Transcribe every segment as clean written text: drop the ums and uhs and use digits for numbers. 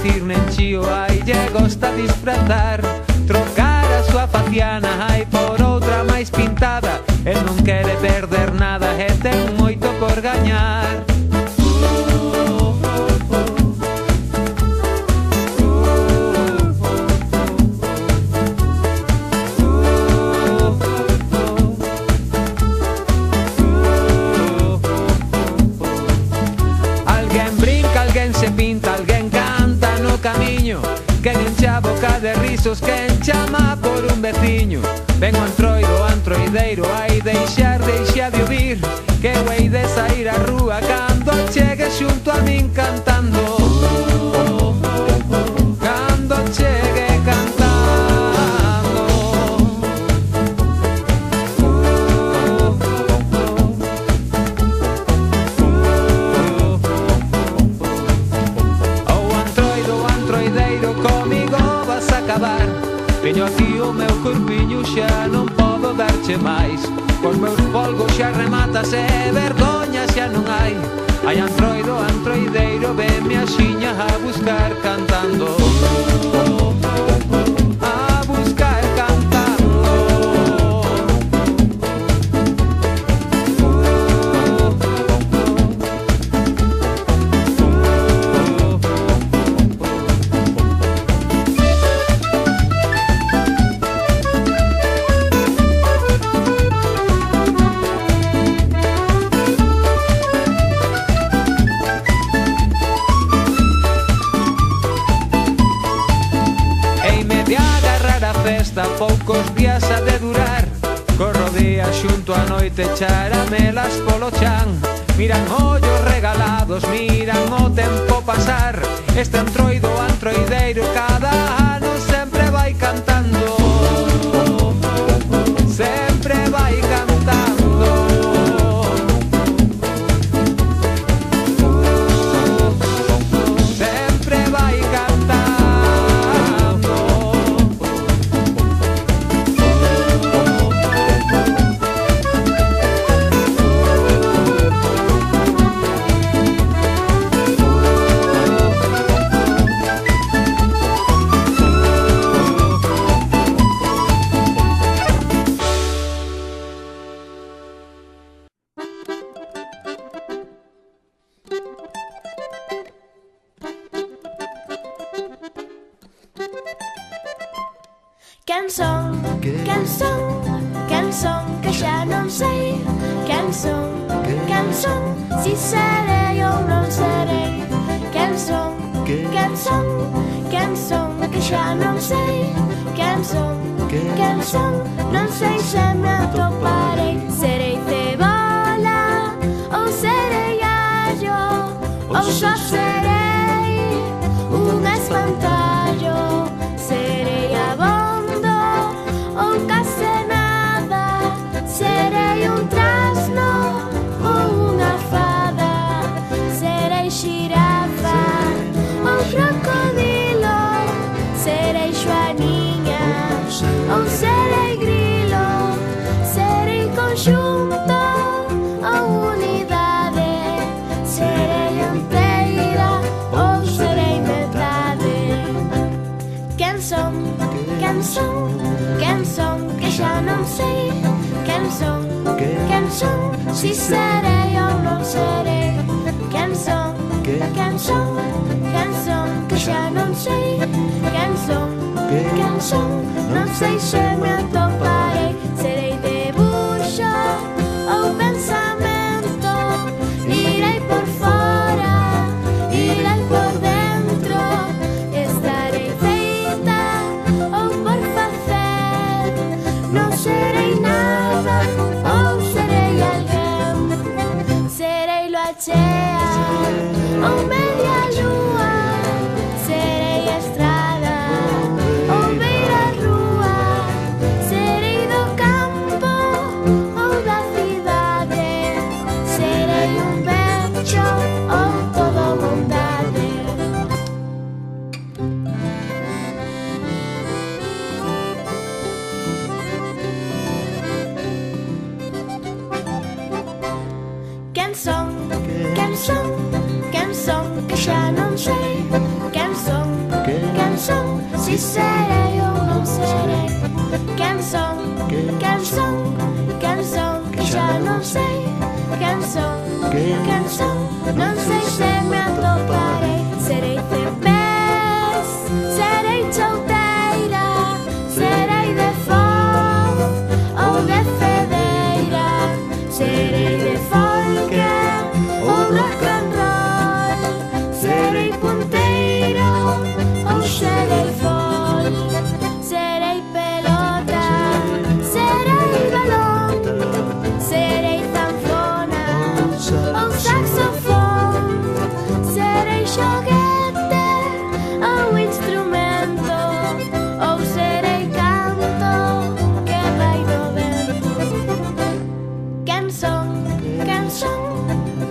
vestir nen chío, ai lle gosta disfrazar. Trocar a súa faciana, ai por outra máis pintada. El non quere perder nada e ten moito por gañar. Se pinta, alguén canta no camiño, quen encha a boca de risos, quen chama por un veciño. Ven o antroido, antroideiro, ai deixa de ouvir, que eu hei de sair á rúa cando chegue xunto a min cantando. Cando chegue cantando. Teño aquí o meu corpiño, xa non podo darche máis. Cos meus polgos xa rematas e vergoña xa non hai. Ai antroido, antroideiro, venme a xiña a buscar cantando. A buscar cantando. Poucos días ha de durar, corro día xunto a noite, charamelas polo chan. Miran ollos regalados, miran o tempo pasar. Este antroido, antroideiro, cada ano sempre vai cantando. Sempre vai cantando. Sempre vai cantando. Quen son, quen son, quen son, que xa non sei. Quen son, si serei ou non serei. Quen son, quen son, que xa non sei. Quen son, non sei se me atoparei. Serei cebola ou serei allo, ou só serei un espantallo. Serei abondo ou case nada, serei un trasno ou unha fada. Serei xirafa ou crocodilo, serei xoaniña ou serei grilo. Serei conxunto ou unidade, serei inteira ou serei metade. Quen son, que xa non sei. Quen son, si serei ou non serei. Quen son, que xa non sei. Quen son, non sei se me atoparei. Serei debuxo ou pensamento, irei por fora, irei por dentro. Estarei feita ou por facer, non serei nada ou serei alguén. Serei lua chea ou media lúa, serei estrada ou beira rúa, serei canção, se serei ou não serei. Canção, canção, canção, que já não sei. Canção, canção, não sei se me atoparei. Serei feliz, serei solteira, serei de folk ou de fedeira, serei de folk ou rock and roll, serei ponteiro ou serei folk, serei pelota, serei balão, serei sanfona ou saxofone, serei joguete ou instrumento, ou serei canto que vai do vento. Canção, canção,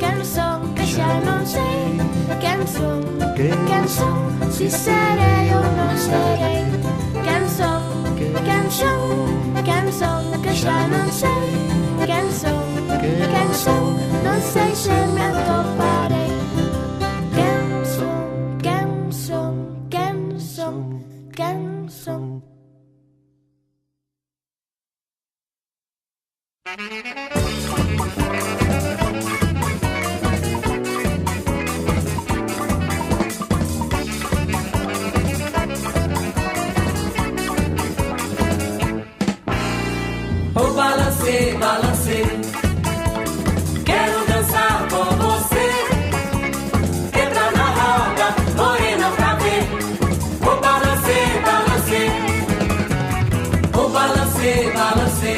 canção, que já não sei. Canção, canção, se serei ou não serei. Canção, canção, canção, que já não sei. Canção, canção, não sei se me atoparei. Canção, canção, canção, canção. Oh, balancê, balancê, quero dançar com você. Entra na roda, morena pra ver. Oh, balancê, balancê, oh, balancê, balancê,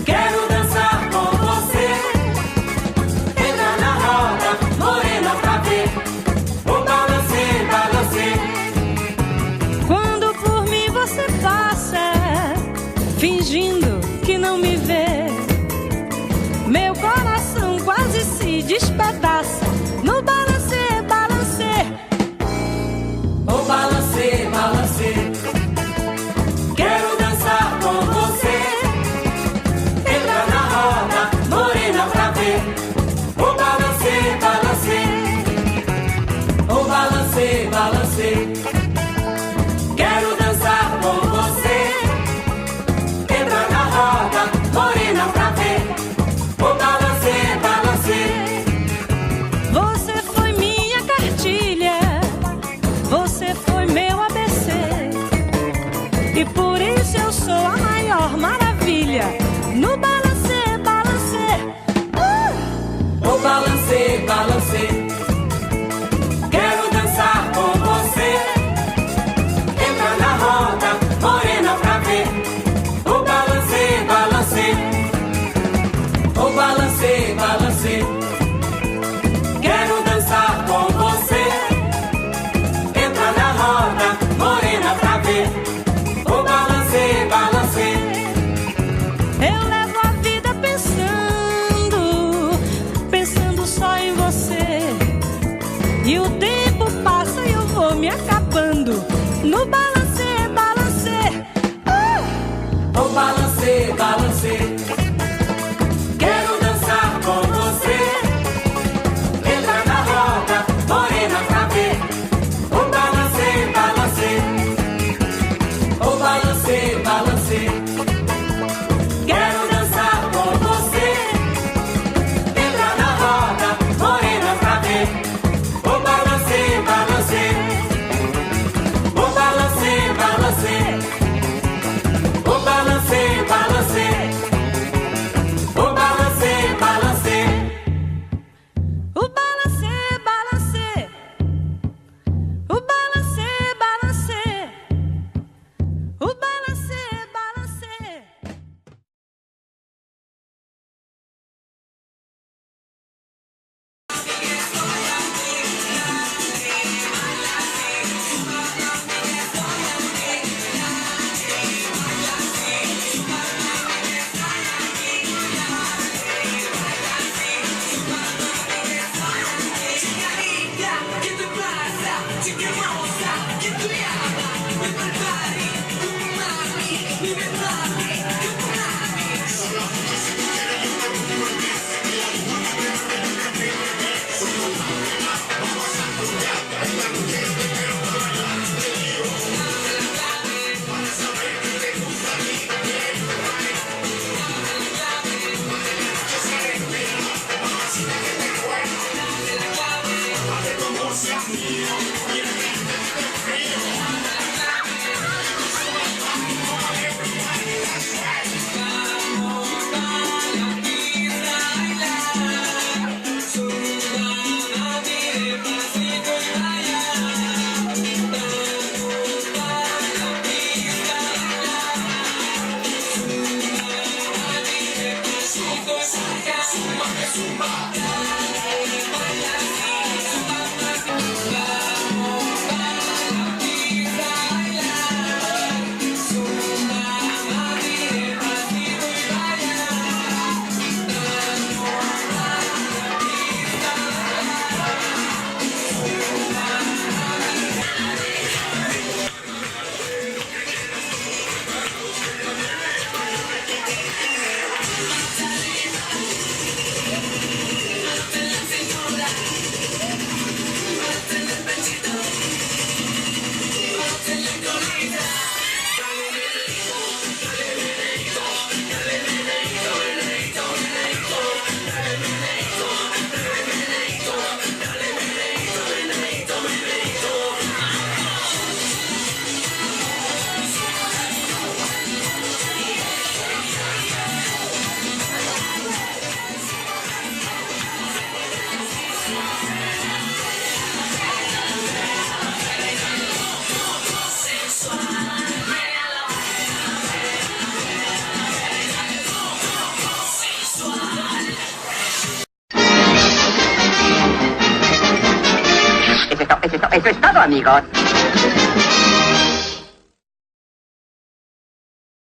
quero dançar com você. Entra na roda, morena pra ver. Oh, balancê, balancê. Quando por mim você passa, fingindo que não me vê, meu coração quase se despedaça no balancê, balancê. Oh, balancê, balancê, quero dançar com você. Entra na roda, morena pra ver. Oh, balancê, balancê, oh, balancê, balancê, quero dançar com você. Entra na roda, morena pra ver. Oh, balancê, balancê. Você foi minha cartilha, você foi meu ABC, e por isso eu sou a maior maravilha no balancê, balancê. Oh, balancê, balancê, quero dançar com você. Entra na roda, morena pra ver. Oh, balancê, balancê, oh, balancê, balancê, quero dançar com você. Entra na roda, morena pra ver. Oh, balancê, balancê. Eu levo a vida pensando, pensando só em você, e o tempo passa e eu vou me acabando no balancê, balancê. Oh, balancê, balancê, quero dançar com você. Entra na roda, morena pra ver. Oh, balancê, balancê, oh, balancê, balancê, quero dançar com você. Entra na roda, morena pra ver. Oh, balancê, balancê, oh, balancê, balancê, oh, balancê, balancê, oh, balancê, balancê. O balancê, balancê, o balancê, balancê, o balancê, balancê. Eso es todo, amigos.